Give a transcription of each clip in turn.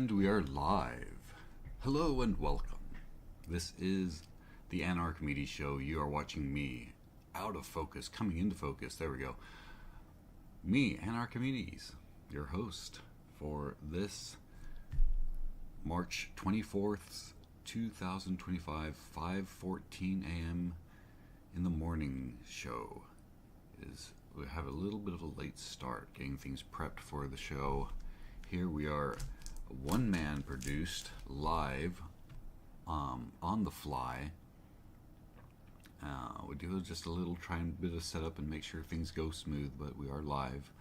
And we are live. Hello and welcome. This is the Anarchimedes Show. You are watching me, out of focus, coming into focus. There we go. Me, Anarchimedes, your host for this March 24th, 2025, 5:14 a.m. in the morning show. We have a little bit of a late start getting things prepped for the show. Here we are, one-man produced, live, on the fly. We do just a little bit of setup and make sure things go smooth, but we are live,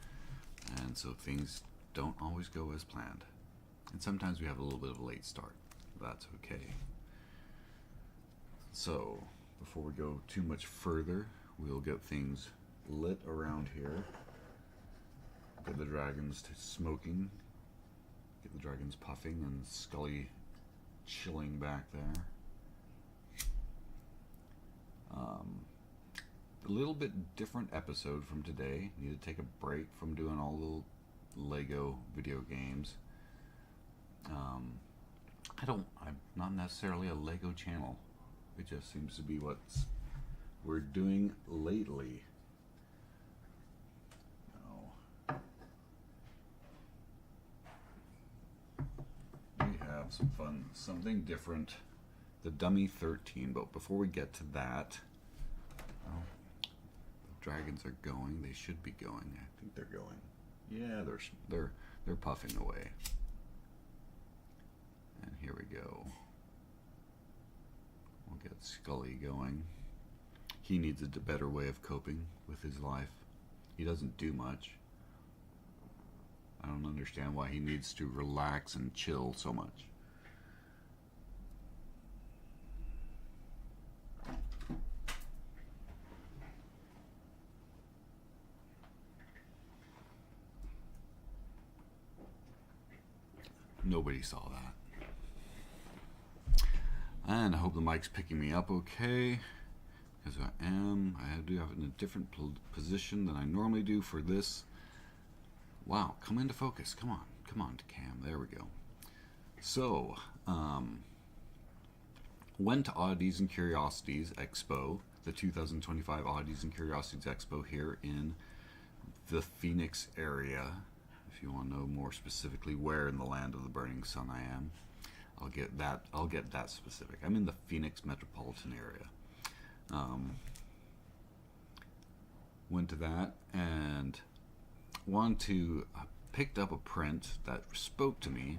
and so things don't always go as planned. And sometimes we have a little bit of a late start. That's okay. So, before we go too much further, we'll get things lit around here. Get the dragons smoking. Get the dragons puffing and Scully chilling back there. A little bit different episode from today. Need to take a break from doing all the Lego video games. I'm not necessarily a Lego channel. It just seems to be what we're doing lately. Some fun, something different, the Dummy13. But before we get to that, the dragons are going. They should be going. I think they're going. Yeah, they're puffing away. And here we go. We'll get Scully going. He needs a better way of coping with his life. He doesn't do much. I don't understand why he needs to relax and chill so much. Nobody saw that. And I hope the mic's picking me up okay, because I do have it in a different position than I normally do for this. Wow, come into focus. Come on, cam. There we go. So, went to Oddities and Curiosities Expo, the 2025 Oddities and Curiosities Expo here in the Phoenix area. If you want to know more specifically where in the land of the burning sun I am, I'll get that specific. I'm in the Phoenix metropolitan area. Went to that and picked up a print that spoke to me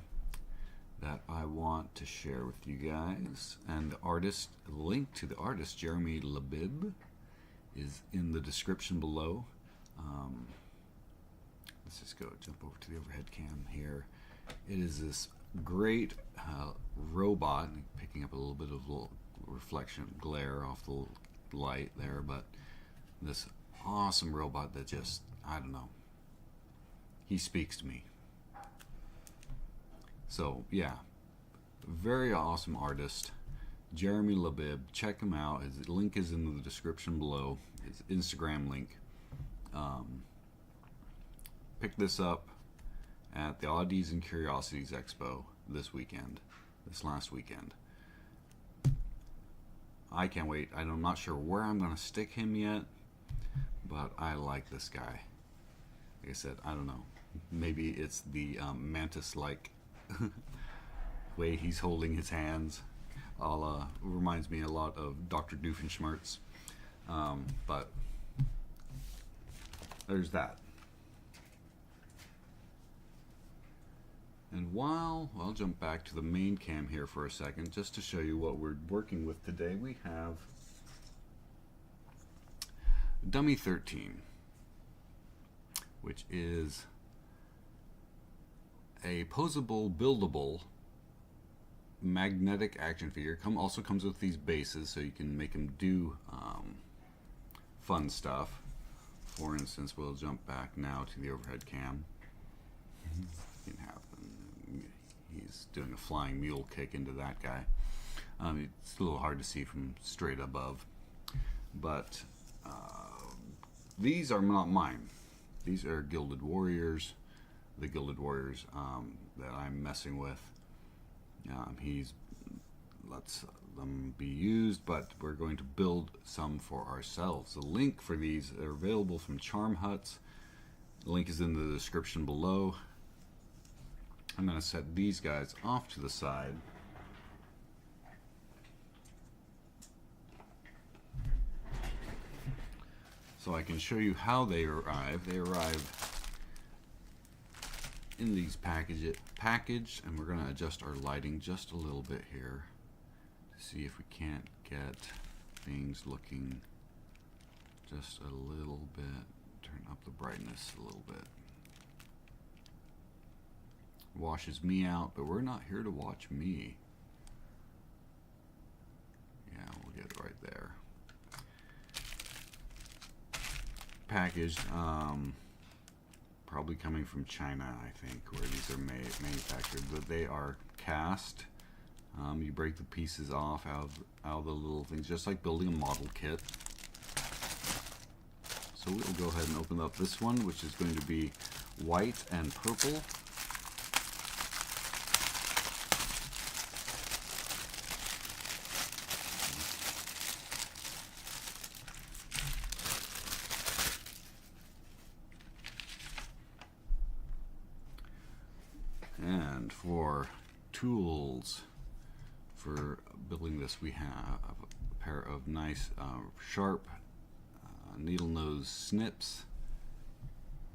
that I want to share with you guys. And the link to the artist, Jeremy Labib, is in the description below. Let's just jump over to the overhead cam here. It is this great robot, picking up a little bit of reflection, glare off the light there, but this awesome robot that just, I don't know, he speaks to me. So yeah, very awesome artist, Jeremy Labib. Check him out. His link is in the description below, his Instagram link. Picked this up at the Oddities and Curiosities Expo this last weekend. I can't wait. I'm not sure where I'm going to stick him yet, but I like this guy. Like I said, I don't know. Maybe it's the mantis-like way he's holding his hands. Reminds me a lot of Dr. Doofenshmirtz. But there's that. And I'll jump back to the main cam here for a second, just to show you what we're working with today. We have Dummy13, which is a poseable, buildable, magnetic action figure. Also comes with these bases, so you can make them do fun stuff. For instance, we'll jump back now to the overhead cam. You can have he's doing a flying mule kick into that guy. It's a little hard to see from straight above, but these are not mine. These are Gilded Warriors. the Gilded Warriors that I'm messing with. He's lets them be used, but we're going to build some for ourselves. The link for these are available from Charmhuts. The link is in the description below. I'm going to set these guys off to the side. So I can show you how they arrive. They arrive in these packaged, and we're going to adjust our lighting just a little bit here to see if we can't get things looking just a little bit. Turn up the brightness a little bit. Washes me out, but we're not here to watch me. Yeah, we'll get it right there. Packaged, probably coming from China, I think, where these are manufactured, but they are cast. You break the pieces off out of the little things, just like building a model kit. So we'll go ahead and open up this one, which is going to be white and purple. And for tools for building this, we have a pair of nice sharp needle nose snips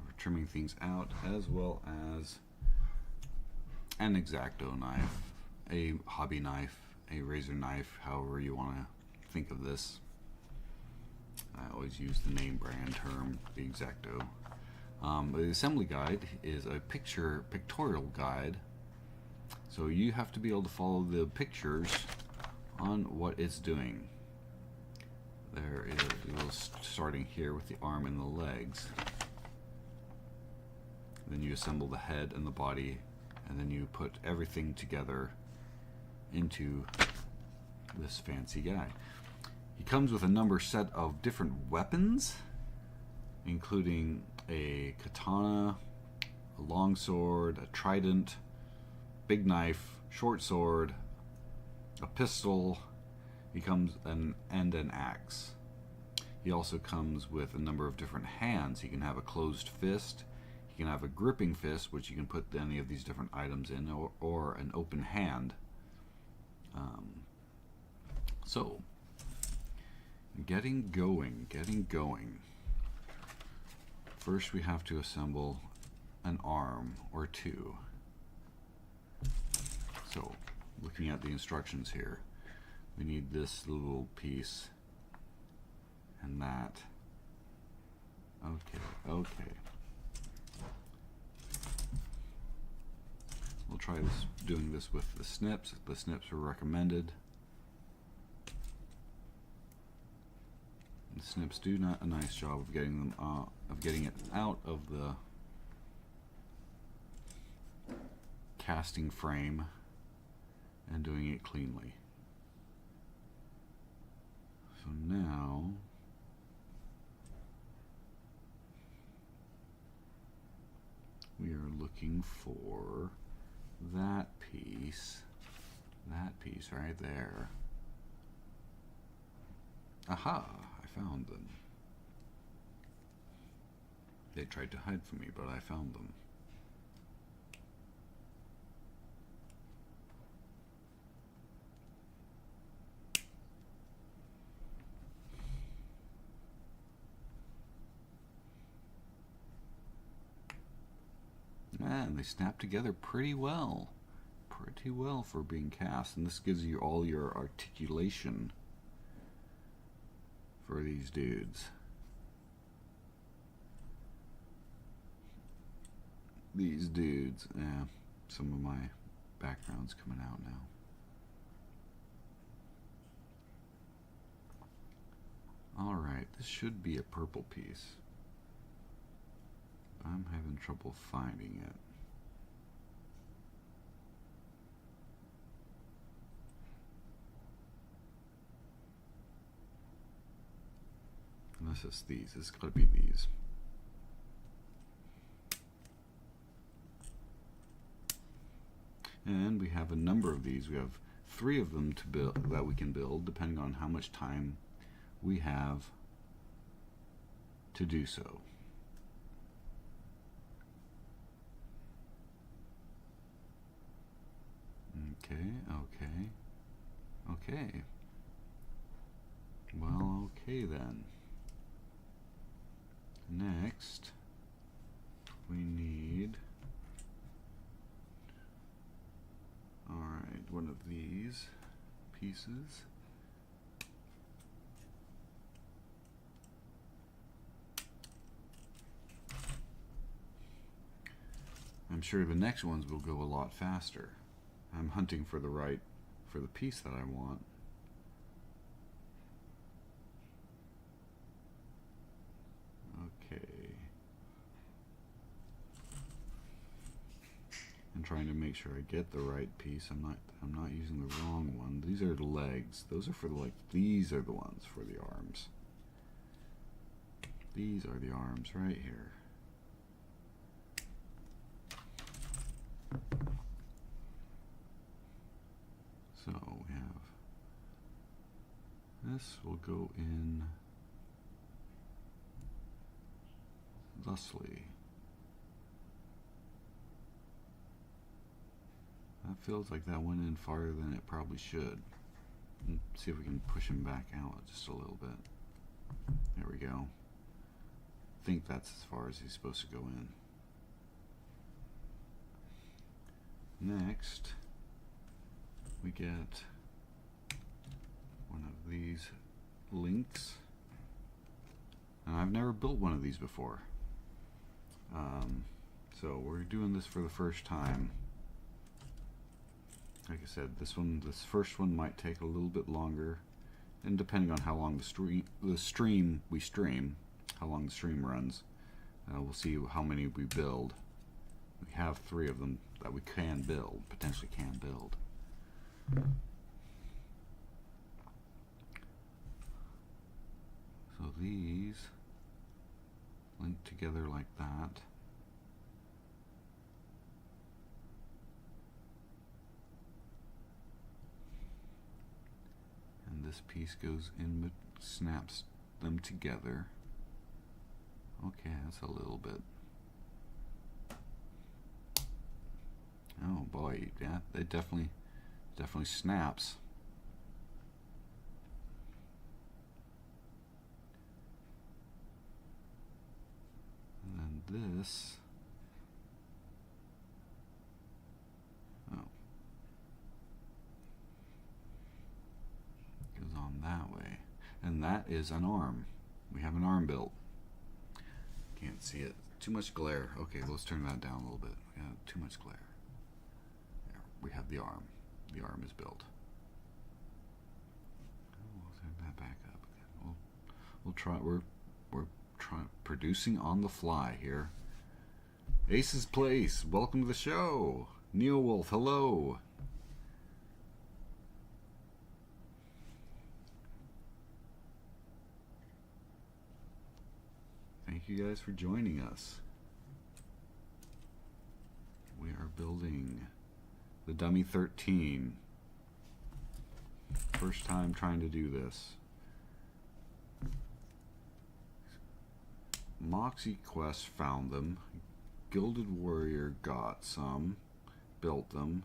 for trimming things out, as well as an X-Acto knife, a hobby knife, a razor knife, however you want to think of this. I always use the name brand term, the X-Acto. The assembly guide is a pictorial guide, so you have to be able to follow the pictures on what it's doing. There is, starting here with the arm and the legs. Then you assemble the head and the body, and then you put everything together into this fancy guy. He comes with a number set of different weapons, including a katana, a long sword, a trident, big knife, short sword, a pistol. He comes and an axe. He also comes with a number of different hands. He can have a closed fist, he can have a gripping fist, which you can put any of these different items in, or an open hand. So, getting going. First we have to assemble an arm or two. So, looking at the instructions here, we need this little piece and that. Okay. We'll try doing this with the snips. The snips are recommended. The snips do a nice job of getting them getting it out of the casting frame and doing it cleanly. So now we are looking for that piece right there. Aha, I found them. They tried to hide from me, but I found them. And they snap together pretty well for being cast, and this gives you all your articulation for these dudes. Yeah, some of my background's coming out now. Alright, this should be a purple piece. I'm having trouble finding it. Unless it's these. It's got to be these. And we have a number of these. We have 3 of them to build, that we can build, depending on how much time we have to do so. Okay. Well, okay then. Next, we need, alright, one of these pieces. I'm sure the next ones will go a lot faster. I'm hunting for the piece that I want. Okay. I'm trying to make sure I get the right piece. I'm not using the wrong one. These are the legs. Those are for these are the ones for the arms. These are the arms right here. So we have this will go in thusly. That feels like that went in farther than it probably should. Let's see if we can push him back out just a little bit. There we go. I think that's as far as he's supposed to go in. Next, we get one of these links. And I've never built one of these before. So we're doing this for the first time. Like I said, this first one might take a little bit longer, and depending on how long the stream runs, we'll see how many we build. We have 3 of them that we can build, potentially can build. So these link together like that. And this piece goes in, snaps them together. Okay, that's a little bit. Oh boy, yeah, it definitely snaps. And then this, oh, goes on that way. And that is an arm. We have an arm built. Can't see it. Too much glare. Okay, let's turn that down a little bit. We have too much glare. There, we have the arm. The arm is built. We'll turn that back up again. We'll try. We're producing on the fly here. Ace's Place. Welcome to the show. Neil Wolf. Hello. Thank you guys for joining us. We are building the Dummy13. First time trying to do this. Moxie Quest found them. Gilded Warrior got some. Built them.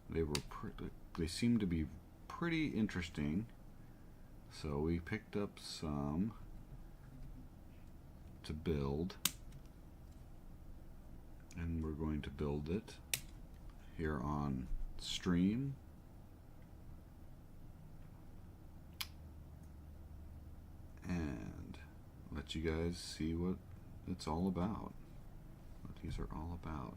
They seemed to be pretty interesting. So we picked up some to build, and we're going to build it here on stream. And let you guys see what it's all about, what these are all about,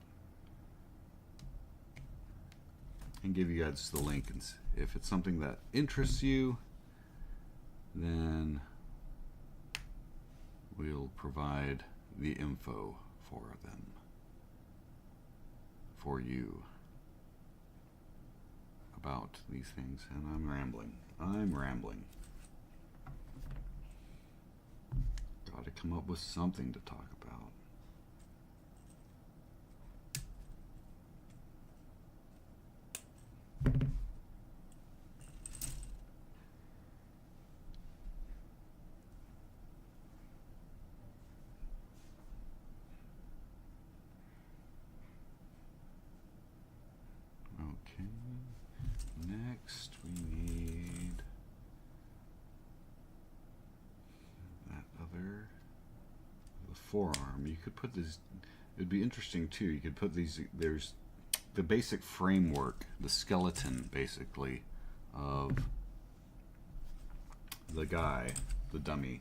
and give you guys the link. And if it's something that interests you, then we'll provide the info for them, for you, about these things. And I'm rambling. Gotta come up with something to talk about. Next, we need that other, the forearm. You could put this, it'd be interesting too, you could put these, there's the basic framework, the skeleton basically of the guy, the dummy,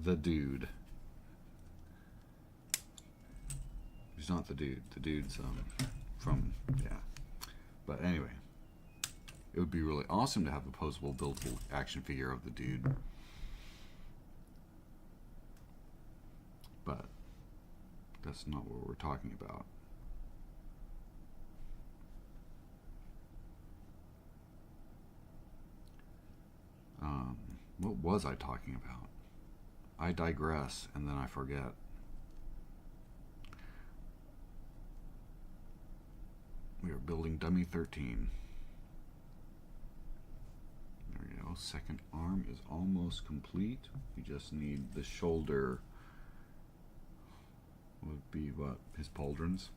the dude. He's not the dude. The dude's from, yeah. But anyway, it would be really awesome to have a poseable, buildable action figure of the dude. But that's not what we're talking about. What was I talking about? I digress, and then I forget. We are building Dummy13. There we go. Second arm is almost complete. We just need the shoulder. Would be what? His pauldrons.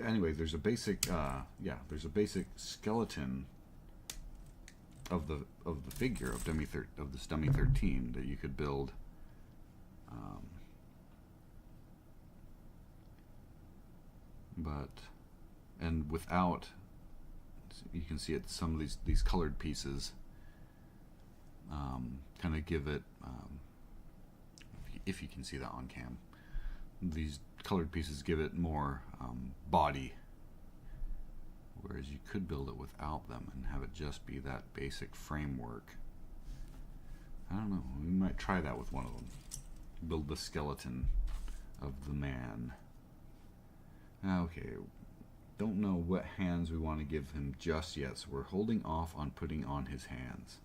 Anyway, there's a basic, there's a basic skeleton of the figure of this Dummy13 that you could build. And without, you can see it, some of these colored pieces kind of give it, if you can see that on cam, these colored pieces give it more body, whereas you could build it without them and have it just be that basic framework. I don't know, we might try that with one of them. Build the skeleton of the man. Okay, don't know what hands we want to give him just yet, so we're holding off on putting on his hands.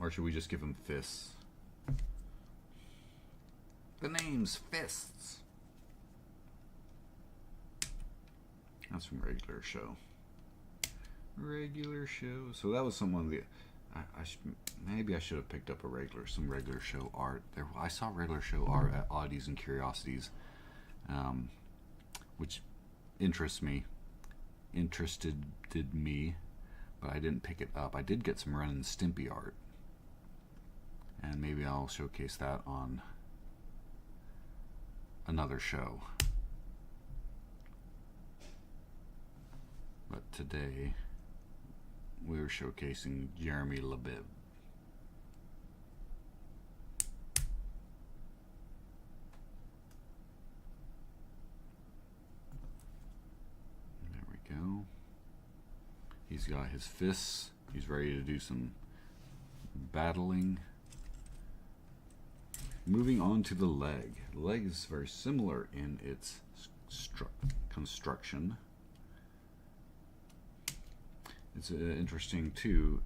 Or should we just give him fists? The name's Fists. That's from Regular Show. Regular Show. So that was someone that maybe I should have picked up some Regular Show art. I saw Regular Show art at Oddities and Curiosities, which interested me, but I didn't pick it up. I did get some Ren and Stimpy art, and maybe I'll showcase that on another show. But today we're showcasing Jeremy Labib. There we go. He's got his fists. He's ready to do some battling. Moving on to the leg. The leg is very similar in its construction. It's interesting too,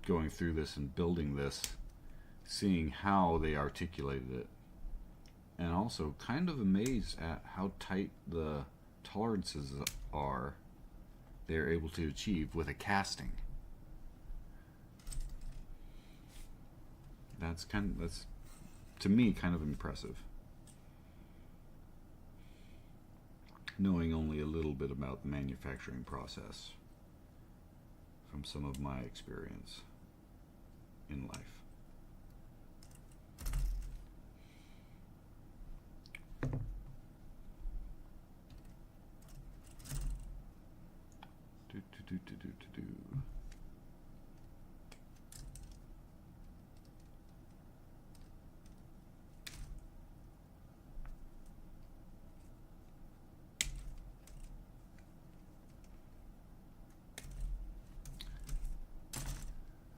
going through this and building this, seeing how they articulated it, and also kind of amazed at how tight the tolerances are they're able to achieve with a casting. That's to me kind of impressive, knowing only a little bit about the manufacturing process from some of my experience in life.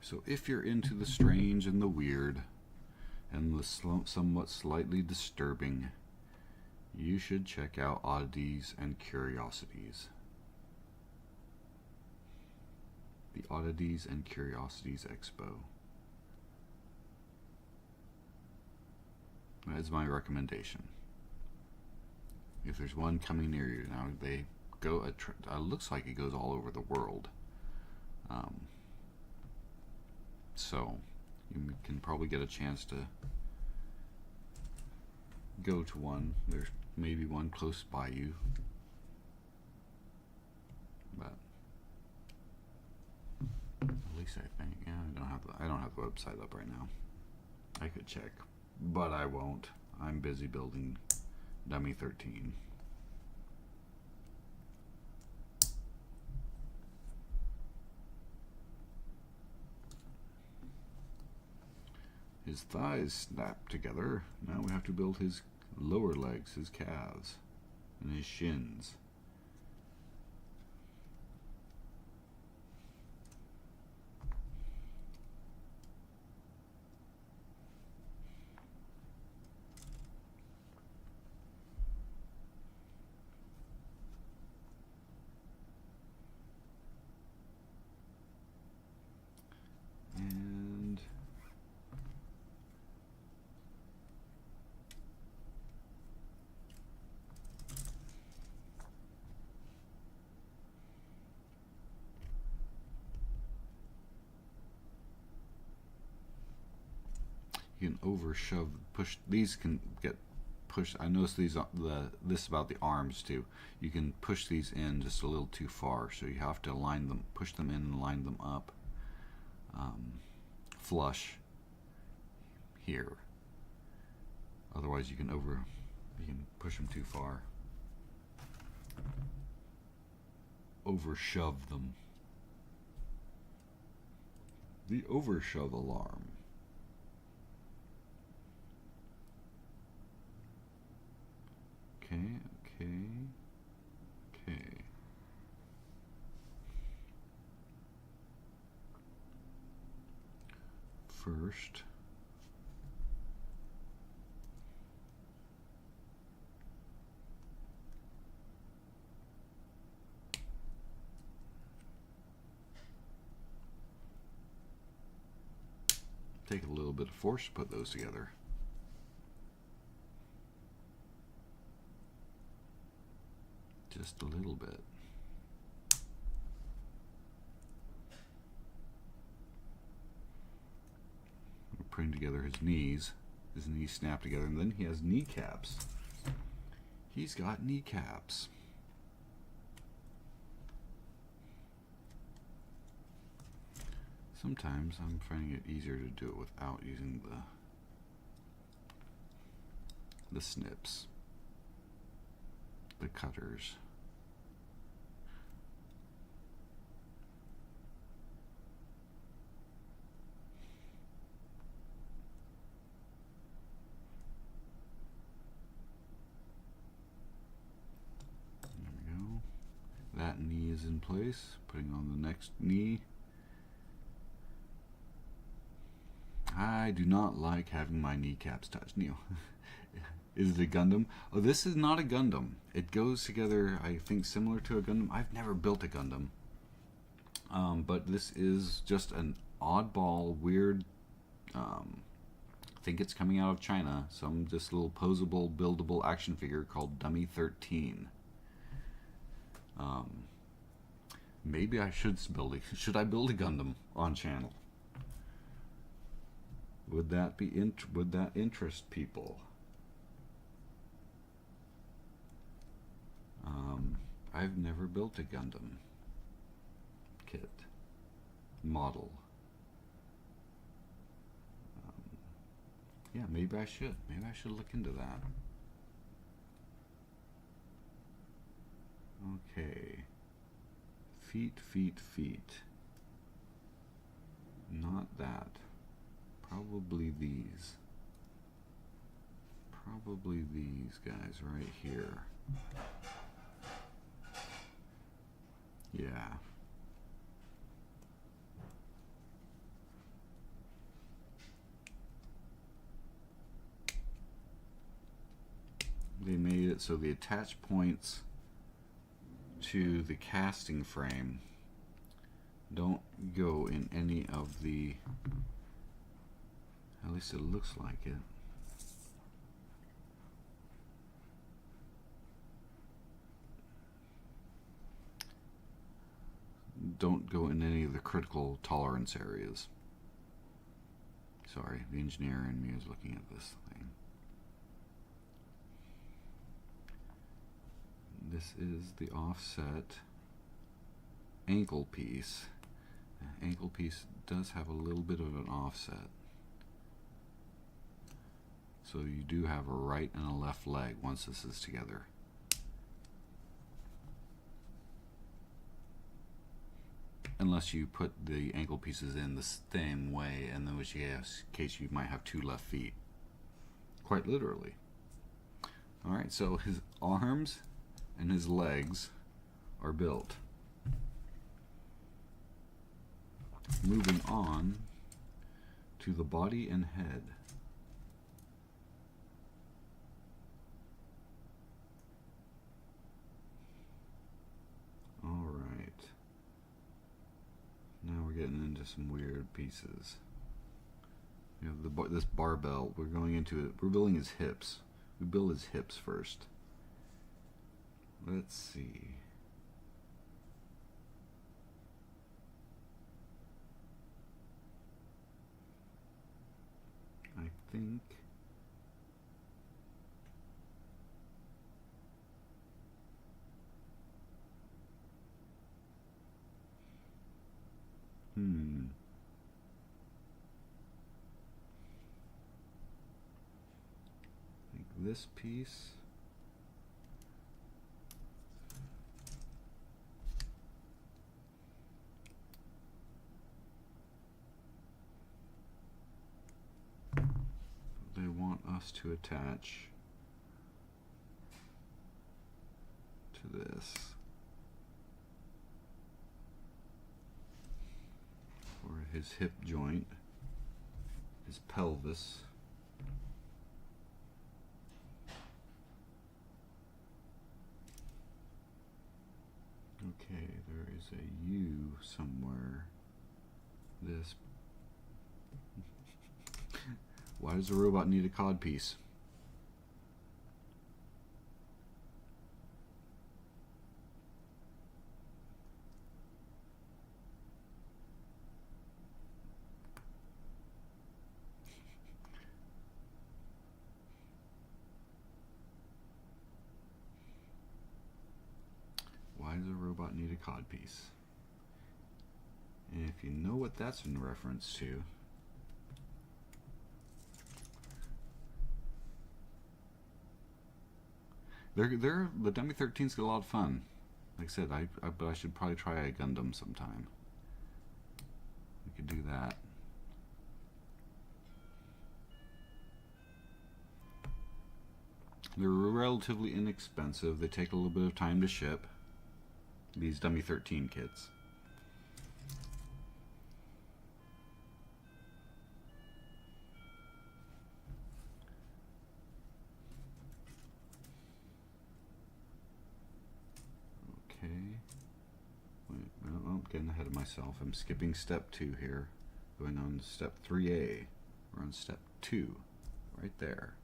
So if you're into the strange and the weird and the somewhat slightly disturbing, you should check out Oddities and Curiosities. The Oddities and Curiosities Expo. That is my recommendation. If there's one coming near you now, they go. Looks like it goes all over the world. So you can probably get a chance to go to one. There's maybe one close by you. weeks, I think. Yeah, I don't have the website up right now. I could check, but I won't. I'm busy building Dummy13. His thighs snap together. Now we have to build his lower legs, his calves, and his shins. And you can overshove, push. These can get pushed. I noticed these this about the arms too. You can push these in just a little too far, so you have to line them, push them in, and line them up flush here. Otherwise, you can push them too far. Overshove them. The overshove alarm. Okay. First, take a little bit of force to put those together. Just a little bit. We're putting together his knees. His knees snap together, and then he has kneecaps. He's got kneecaps. Sometimes I'm finding it easier to do it without using the snips, the cutters. There we go. That knee is in place. Putting on the next knee. I do not like having my kneecaps touched. Neil. Is it a Gundam? Oh, this is not a Gundam. It goes together, I think, similar to a Gundam. I've never built a Gundam. But this is just an oddball, weird, I think it's coming out of China. Some just little poseable, buildable action figure called Dummy13. Maybe I should build a... Should I build a Gundam on channel? Would that interest people? I've never built a Gundam kit model. Yeah, maybe I should. Maybe I should look into that. Okay. Feet. Not that. Probably these. Probably these guys right here. Yeah. They made it so the attach points to the casting frame don't go in any of the, at least it looks like it. Don't go in any of the critical tolerance areas. Sorry, the engineer in me is looking at this thing. This is the offset ankle piece, ankle piece does have a little bit of an offset. So you do have a right and a left leg once this is together. Unless you put the ankle pieces in the same way, and in which case you might have two left feet. Quite literally. Alright, so his arms and his legs are built. Moving on to the body and head. Alright. Now we're getting into some weird pieces. You know, this barbell, we're going into it. We're building his hips. We build his hips first. Let's see. I think this piece they want us to attach to this for his hip joint, his pelvis. Okay, there is a U somewhere. This. Why does a robot need a codpiece? Why does a robot need a codpiece? And if you know what that's in reference to, the Dummy13's got a lot of fun. Like I said, but I should probably try a Gundam sometime. We could do that. They're relatively inexpensive. They take a little bit of time to ship. These Dummy13 kits. Okay. Wait, well, I'm getting ahead of myself. I'm skipping step 2 here. Going on to step 3A. We're on step 2. Right there.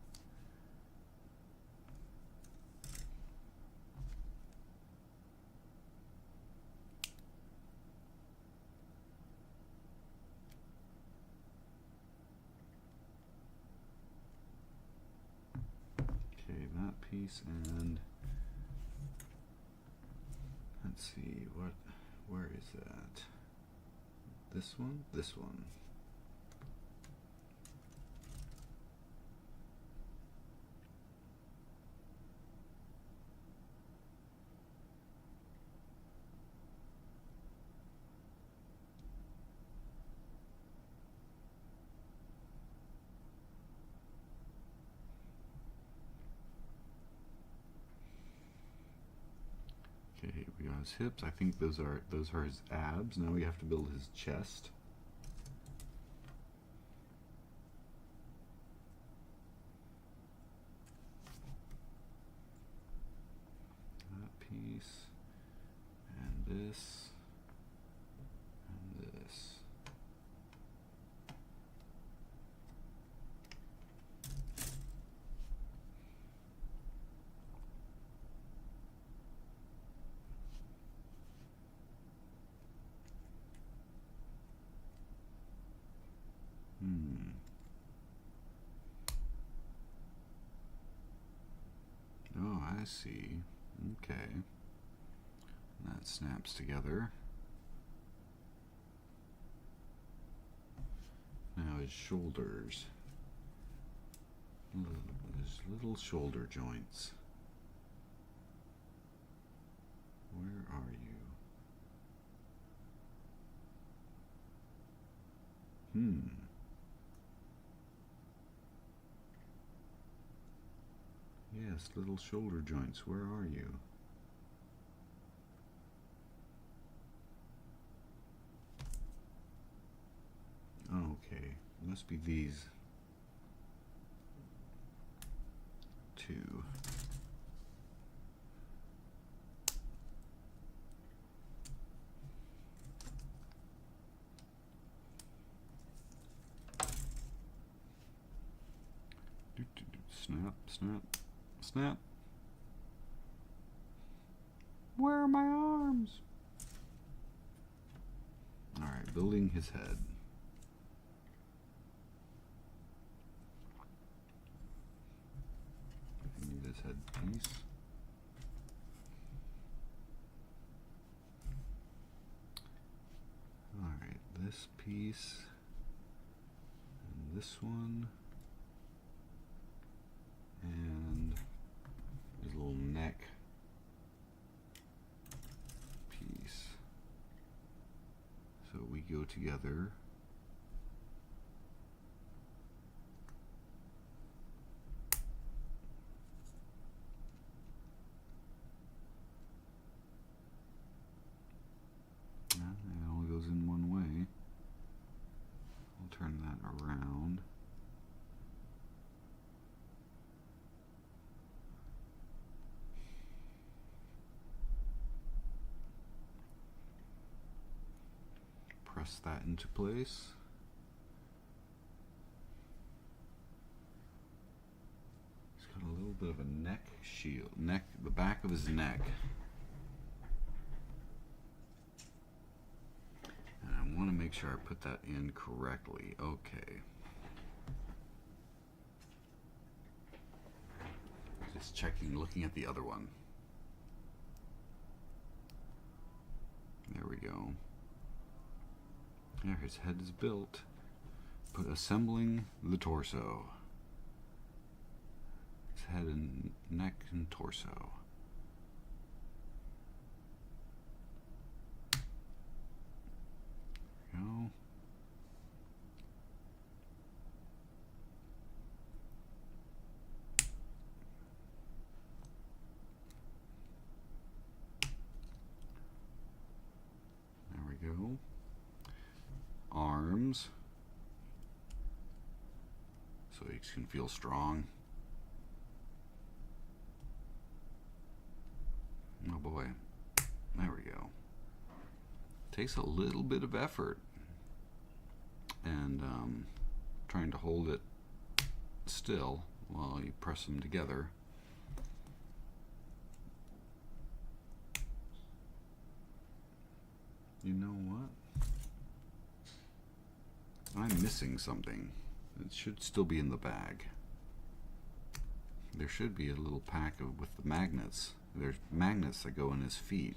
Piece, and let's see, where is that? This one? This one. Okay, we got his hips. I think those are his abs. Now we have to build his chest. That piece, and this, and this. Oh, I see. Okay. That snaps together. his shoulders. His little shoulder joints. Where are you? Yes, little shoulder joints. Where are you? Okay, must be these two. Snap, snap, snap. Where are my arms? Alright, building his head. I need his head piece. Alright, this piece. And this one. And his little neck piece. So we go together. It only goes in one way. I'll turn that around. Press that into place. He's got a little bit of a neck shield, the back of his neck. And I want to make sure I put that in correctly. Okay. Just checking, looking at the other one. There we go. There, his head is built. Put assembling the torso. His head and neck and torso. There we go. There we go. Arms, so he can feel strong. Oh boy, there we go. Takes a little bit of effort, and trying to hold it still while you press them together. You know what? I'm missing something. It should still be in the bag. There should be a little pack with the magnets. There's magnets that go in his feet.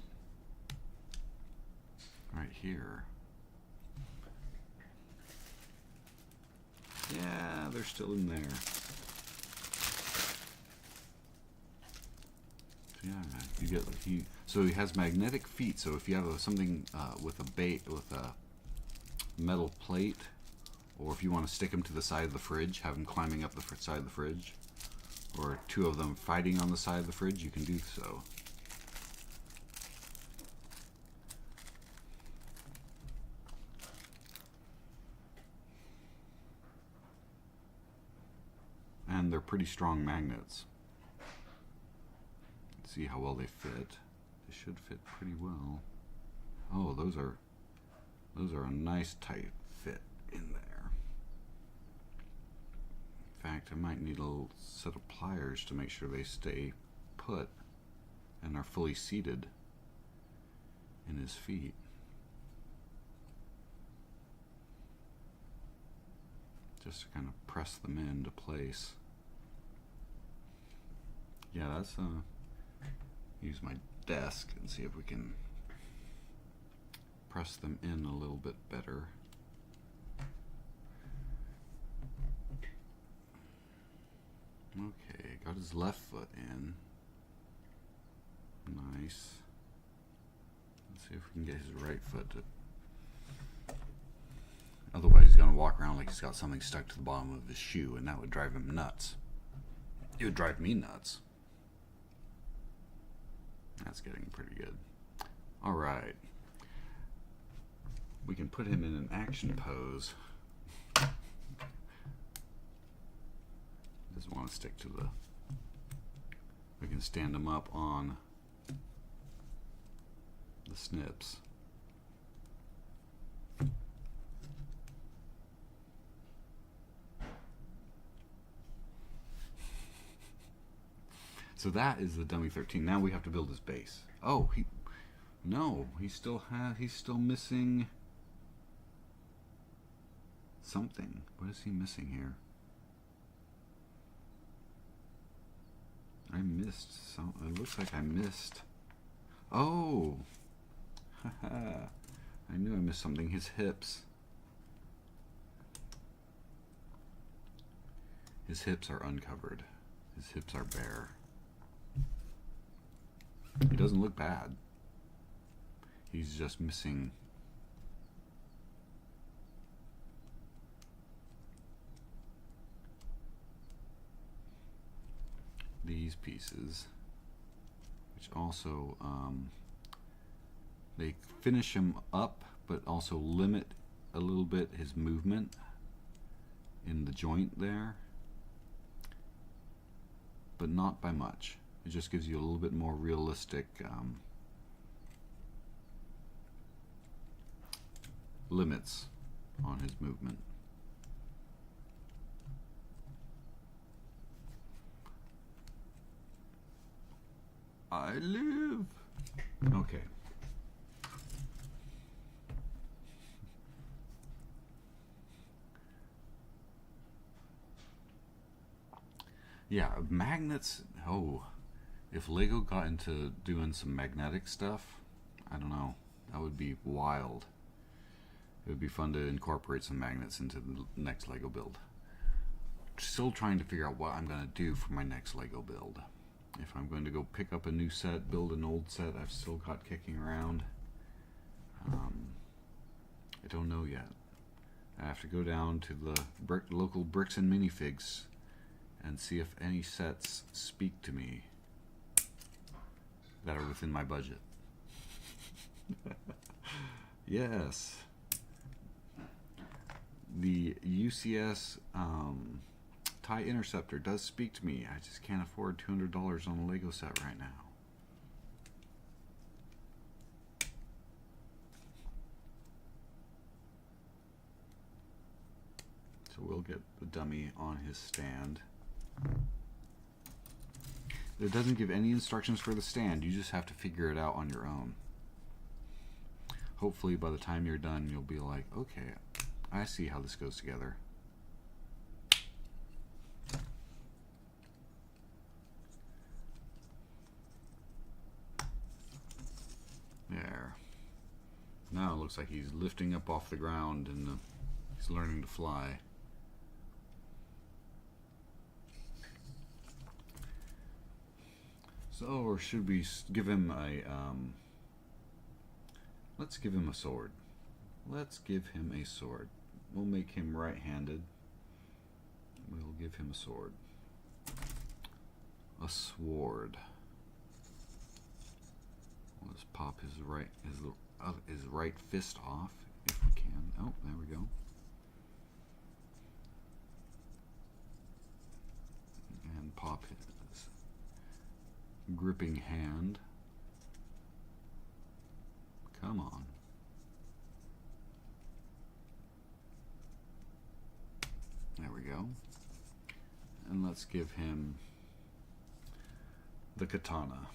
Right here. Yeah, they're still in there. Yeah, you get so he has magnetic feet. So if you have something with a metal plate, or if you want to stick them to the side of the fridge, have them climbing up the side of the fridge, or two of them fighting on the side of the fridge, you can do so. And they're pretty strong magnets. Let's see how well they fit. They should fit pretty well. Oh, those are a nice tight fit in there. In fact, I might need a little set of pliers to make sure they stay put and are fully seated in his feet. Just to kind of press them into place. Yeah, that's use my desk and see if we can press them in a little bit better. Okay, got his left foot in. Nice. Let's see if we can get his right foot to... Otherwise he's going to walk around like he's got something stuck to the bottom of his shoe, and that would drive him nuts. It would drive me nuts. That's getting pretty good. Alright. We can put him in an action pose. Doesn't want to stick to the... We can stand him up on the snips. So that is the Dummy13. Now we have to build his base. Oh, he's still missing something. What is he missing here? I missed some. It looks like I missed. Oh, haha! I knew I missed something. His hips. His hips are uncovered. His hips are bare. He doesn't look bad. He's just missing these pieces, which also they finish him up, but also limit a little bit his movement in the joint there, but not by much. It just gives you a little bit more realistic limits on his movement. I live. Okay. Yeah, magnets. Oh. If Lego got into doing some magnetic stuff, I don't know, that would be wild. It would be fun to incorporate some magnets into the next Lego build. Still trying to figure out what I'm going to do for my next Lego build. If I'm going to go pick up a new set, build an old set I've still got kicking around. I don't know yet. I have to go down to the local Bricks and Minifigs and see if any sets speak to me that are within my budget. Yes. The UCS TIE Interceptor does speak to me. I just can't afford $200 on a Lego set right now. So we'll get the dummy on his stand. It doesn't give any instructions for the stand. You just have to figure it out on your own. Hopefully by the time you're done, you'll be like, okay, I see how this goes together. There. Now it looks like he's lifting up off the ground and he's learning to fly. So, or should we give him a, let's give him a sword. Let's give him a sword. We'll make him right-handed. We'll give him a sword. A sword. Let's pop his right fist off if we can. Oh, there we go. And pop his gripping hand. Come on. There we go. And let's give him the katana.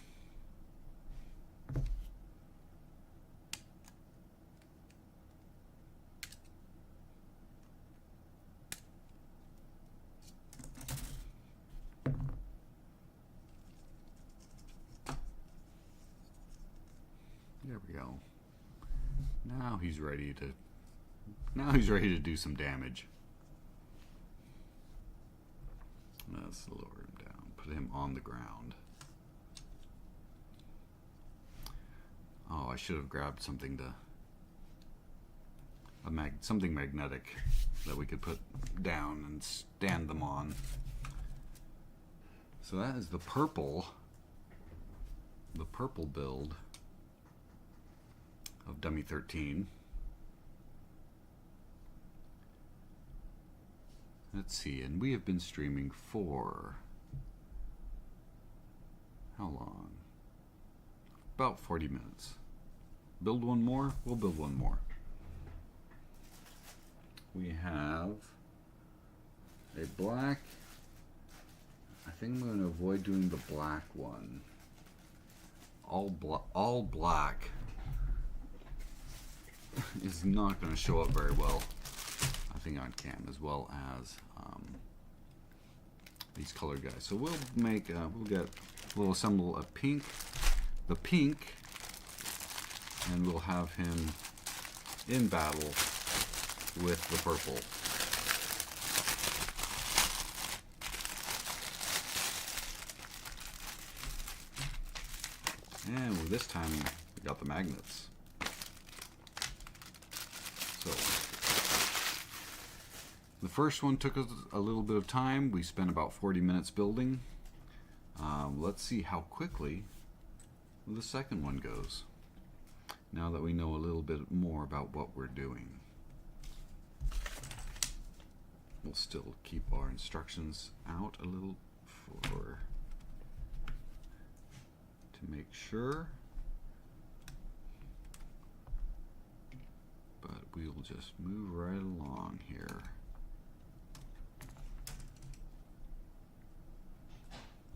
There we go. Now he's ready to do some damage. That's the Lord. put him on the ground. Oh, I should have grabbed something to something magnetic that we could put down and stand them on. So that is the purple build of Dummy13. Let's see, and we have been streaming for how long? About 40 minutes. Build one more? We'll build one more. We have a black. I think I'm going to avoid doing the black one. All black is not going to show up very well, I think, on cam, as well as these colored guys. So we'll make we'll assemble the pink, and we'll have him in battle with the purple. And this time we got the magnets. So the first one took us a little bit of time. We spent about 40 minutes building. Let's see how quickly the second one goes, now that we know a little bit more about what we're doing. We'll still keep our instructions out a little to make sure, but we'll just move right along here.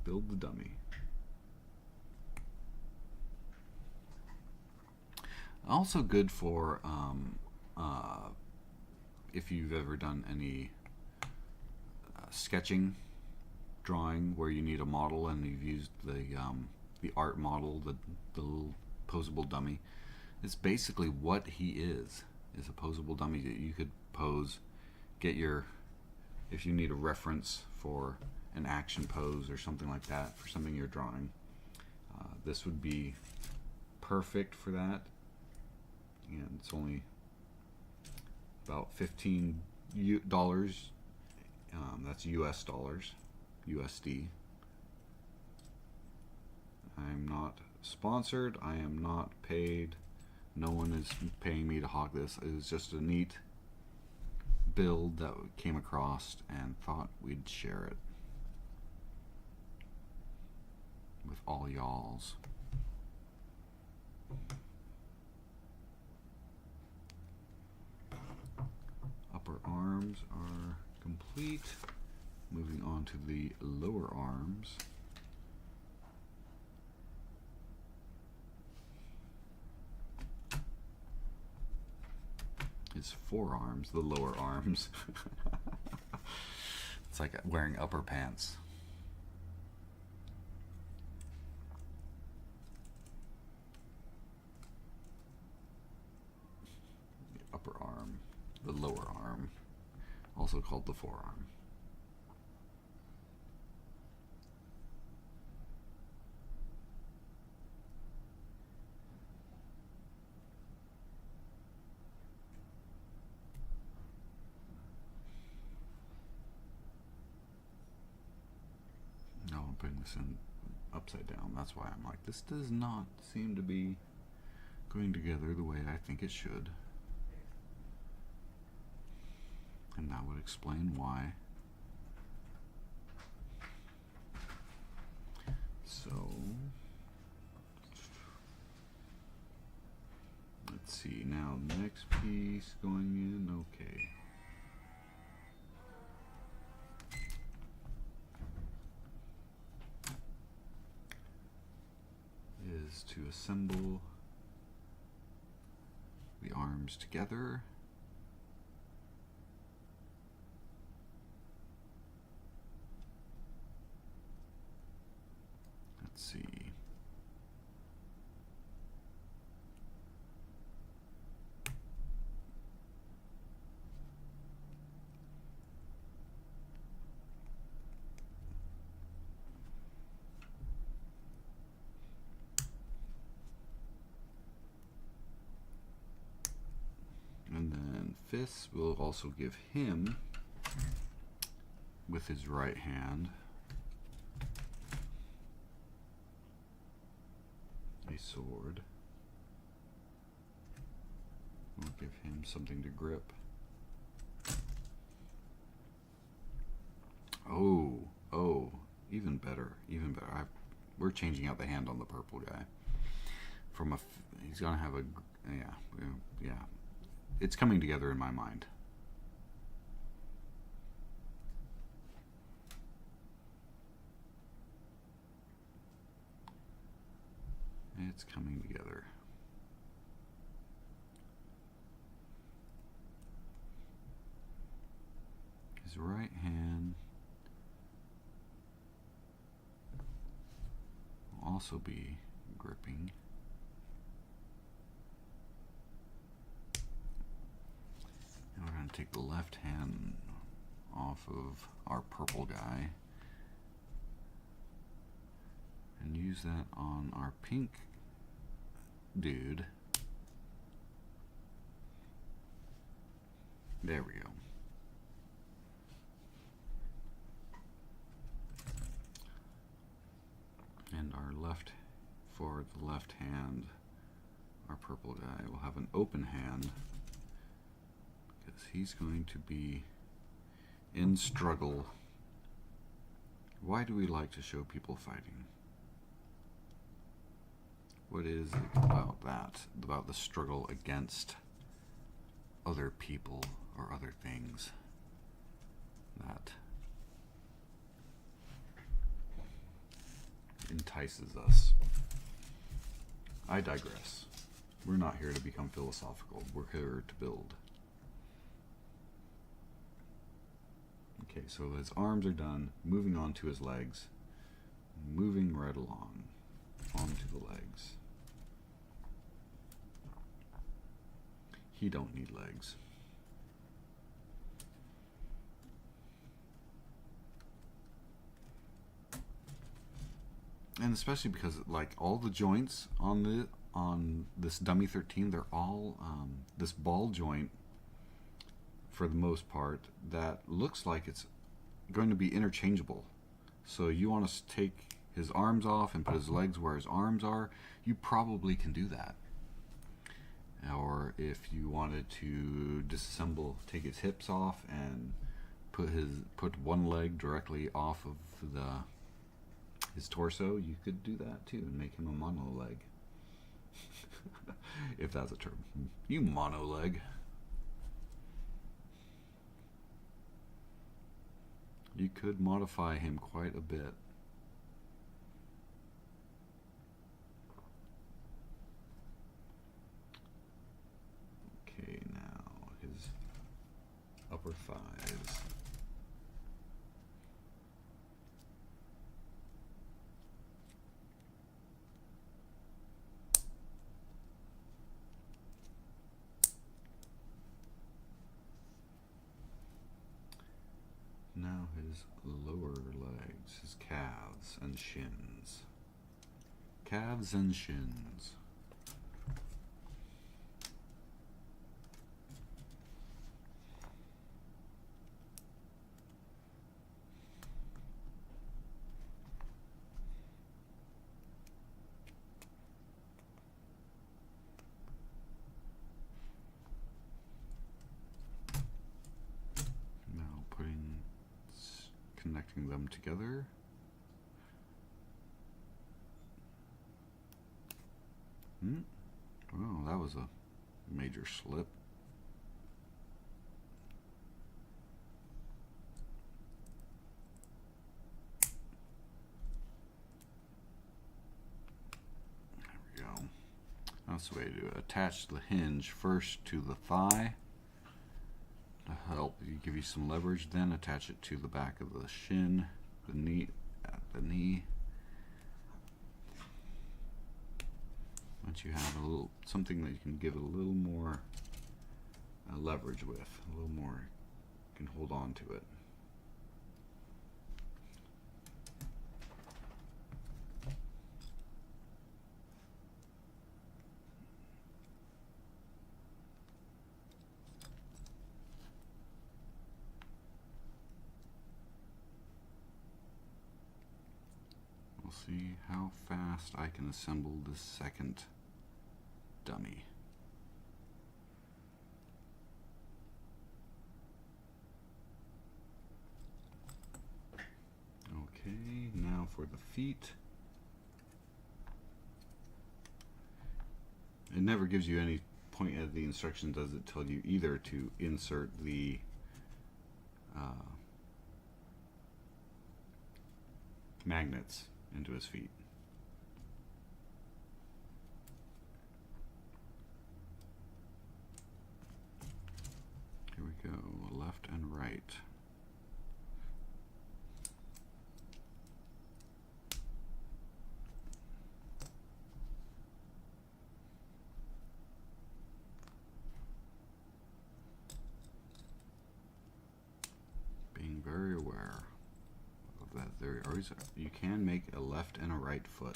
Build the dummy. Also good for if you've ever done any sketching, drawing, where you need a model and you've used the art model, the little poseable dummy. It's basically what he is a poseable dummy that you could pose, get your, if you need a reference for an action pose or something like that for something you're drawing. This would be perfect for that, and it's only about $15. That's US dollars, USD. I'm not sponsored. I am not paid. No one is paying me to hog this. It was just a neat build that we came across and thought we'd share it with all y'alls. Upper arms are complete. Moving on to the lower arms. His forearms, the lower arms. It's like wearing upper pants. The upper arm, the lower arm, also called the forearm. Putting this in upside down. That's why I'm like, this does not seem to be going together the way I think it should. And that would explain why. So let's see, now next piece going in. Okay. Is to assemble the arms together. Let's see. fists. We'll also give him, with his right hand, a sword. We'll give him something to grip. Oh, even better, even better. We're changing out the hand on the purple guy. From he's gonna have a, yeah. It's coming together in my mind. It's coming together. His right hand will also be gripping. And we're going to take the left hand off of our purple guy and use that on our pink dude. There we go. And our left, for the left hand, our purple guy will have an open hand because he's going to be in struggle. Why do we like to show people fighting? What is it about that, about the struggle against other people or other things that entices us? I digress. We're not here to become philosophical. We're here to build. Okay, so his arms are done. Moving on to his legs. Moving right along onto the legs. He don't need legs. And especially because, like, all the joints on this Dummy13, they're all this ball joint, for the most part, that looks like it's going to be interchangeable. So you want to take his arms off and put his legs where his arms are, you probably can do that. Or if you wanted to disassemble, take his hips off and put one leg directly off of his torso, you could do that too and make him a mono leg. If that's a term. You mono leg. You could modify him quite a bit. Okay, now his upper thighs. Now his lower legs, his calves and shins. Calves and shins. Connecting them together. Well, that was a major slip. There we go. That's the way to attach the hinge first to the thigh. To help you, give you some leverage, then attach it to the back of the shin, the knee, at the knee. Once you have a little something that you can give it a little more leverage with, a little more, you can hold on to it. see how fast I can assemble this second dummy. Okay, now for the feet. It never gives you any point at the instructions, does it tell you either to insert the magnets into his feet. Here we go, left and right. Being very aware of that. There always, you can make a left and a right foot.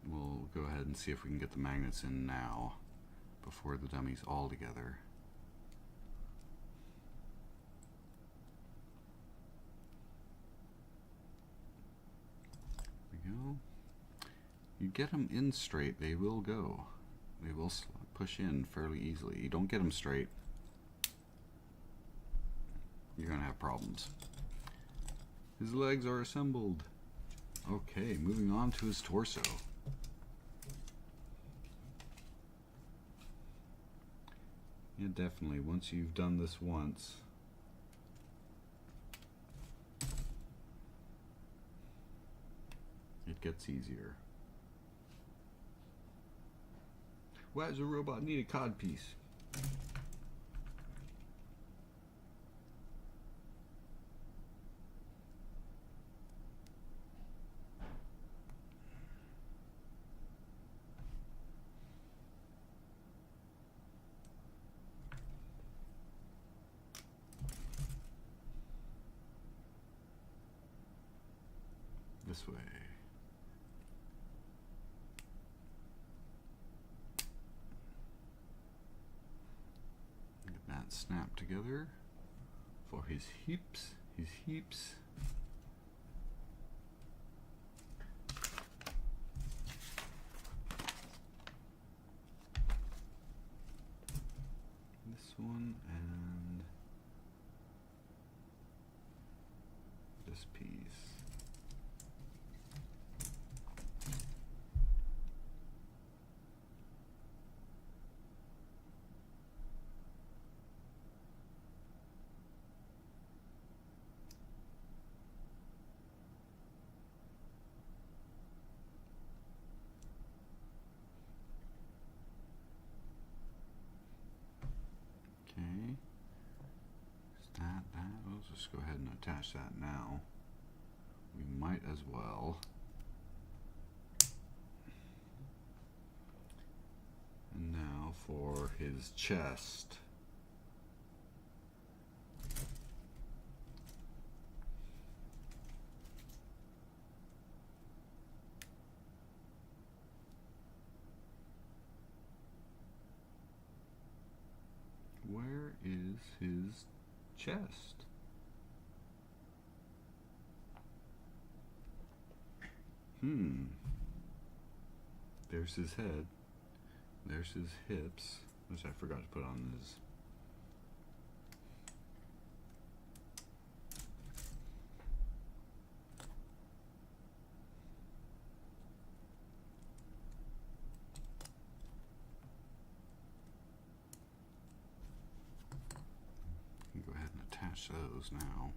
We'll go ahead and see if we can get the magnets in now before the dummy's all together. Go. You get them in straight, they will go. They will push in fairly easily. You don't get them straight, you're gonna have problems. His legs are assembled. Okay, moving on to his torso. Yeah, definitely, once you've done this once, it gets easier. Why does a robot need a codpiece? This way. Get that snapped together for his hips. This one and this piece. Okay, is that? Let's just go ahead and attach that now. We might as well. And now for his chest. Where is his chest? There's his head. There's his hips, which I forgot to put on his. Go ahead and attach those now.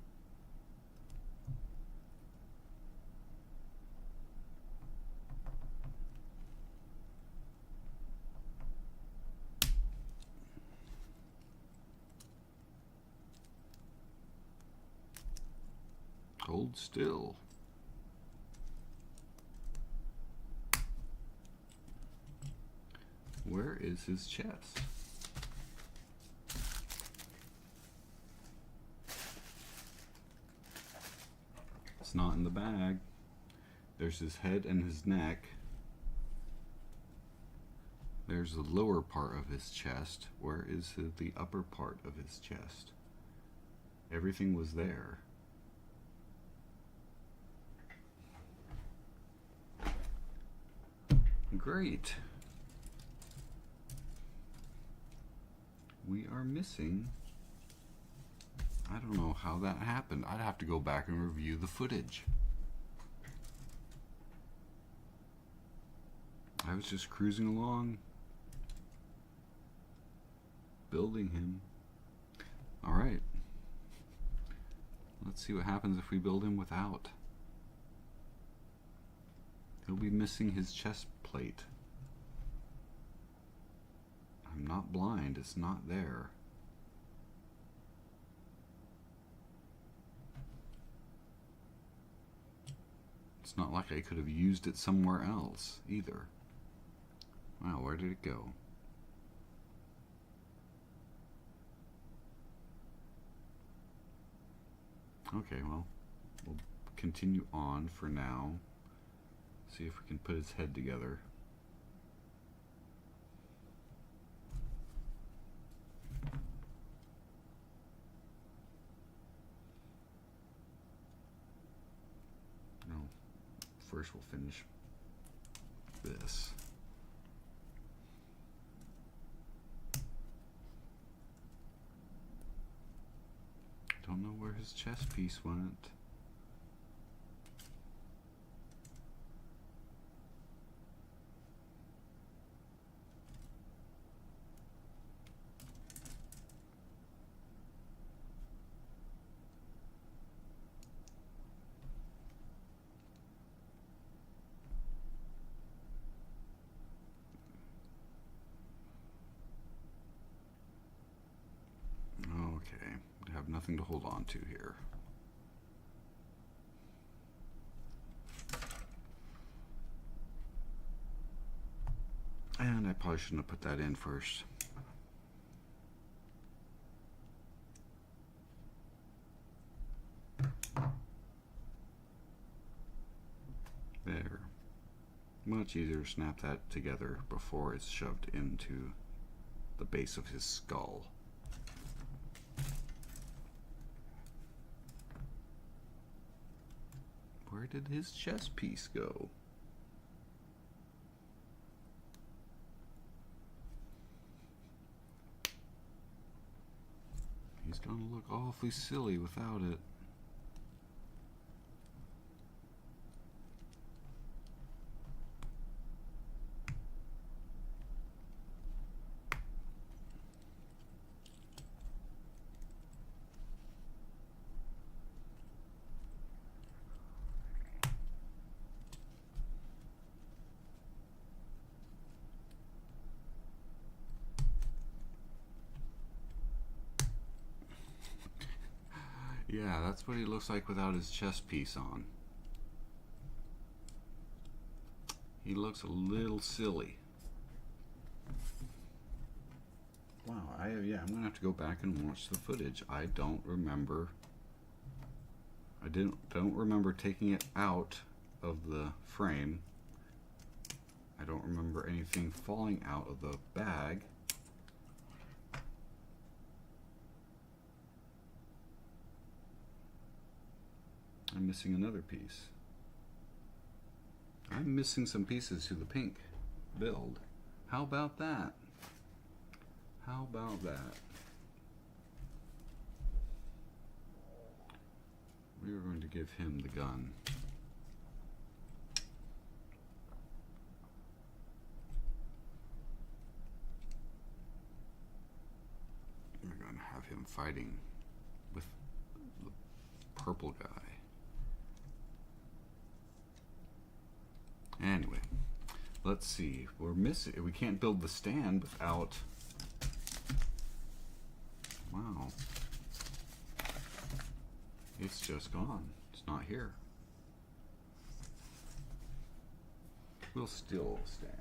Hold still. Where is his chest? It's not in the bag. There's his head and his neck. There's the lower part of his chest. Where is the upper part of his chest? Everything was there. Great. We are missing. I don't know how that happened. I'd have to go back and review the footage. I was just cruising along, building him. Alright. Let's see what happens if we build him without. He'll be missing his chest plate. I'm not blind, it's not there. It's not like I could have used it somewhere else either. Wow, where did it go? Okay, well, we'll continue on for now. See if we can put his head together. No, first we'll finish this. Don't know where his chest piece went. Okay, I have nothing to hold on to here. And I probably shouldn't have put that in first. There. Much easier to snap that together before it's shoved into the base of his skull. Where did his chest piece go? He's gonna look awfully silly without it. Yeah, that's what he looks like without his chest piece on. He looks a little silly. Wow, yeah, I'm gonna have to go back and watch the footage. I don't remember. I don't remember taking it out of the frame. I don't remember anything falling out of the bag. I'm missing another piece. I'm missing some pieces to the pink build. How about that? How about that? We are going to give him the gun. We're going to have him fighting with the purple guy. Anyway, let's see. We're missing. We can't build the stand without. Wow. It's just gone. It's not here. We'll still stand.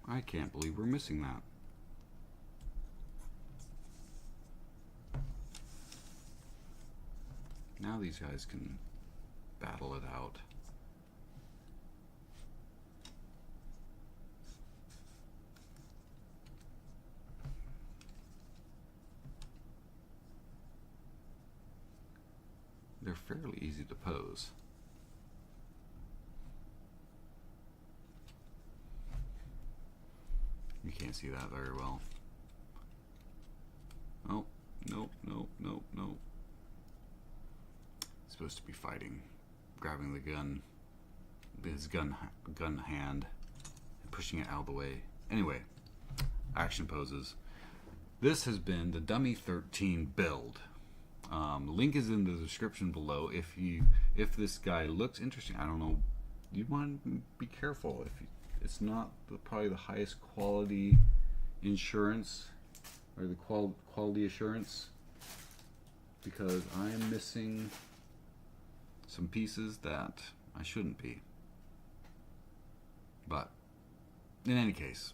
I can't believe we're missing that. Now now these guys can battle it out. They're fairly easy to pose. You can't see that very well. Oh, nope, nope, nope, nope. Supposed to be fighting, grabbing the gun, his gun hand, and pushing it out of the way. Anyway, action poses. This has been the Dummy13 build. The link is in the description below. If this guy looks interesting, I don't know, you want to be careful. It's not probably the highest quality insurance or the quality assurance, because I am missing some pieces that I shouldn't be. But in any case,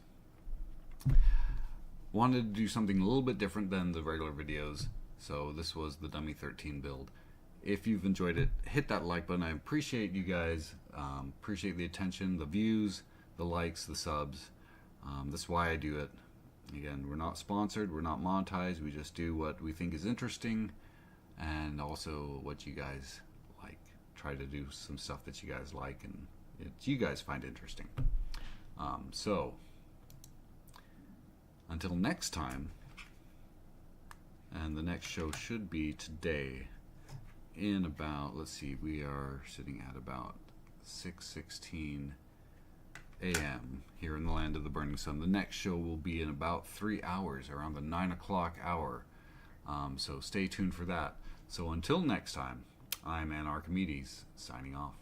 wanted to do something a little bit different than the regular videos, so this was the Dummy13 build. If you've enjoyed it, hit that like button. I appreciate you guys, appreciate the attention, the views, the likes, the subs. That's why I do it. Again, we're not sponsored, we're not monetized, we just do what we think is interesting, and also what you guys like. Try to do some stuff that you guys like and you guys find interesting. So until next time, and the next show should be today in about, let's see, we are sitting at about 6:16 a.m. here in the land of the burning sun. The next show will be in about 3 hours, around the 9 o'clock hour. So stay tuned for that. So until next time, I'm Archimedes, signing off.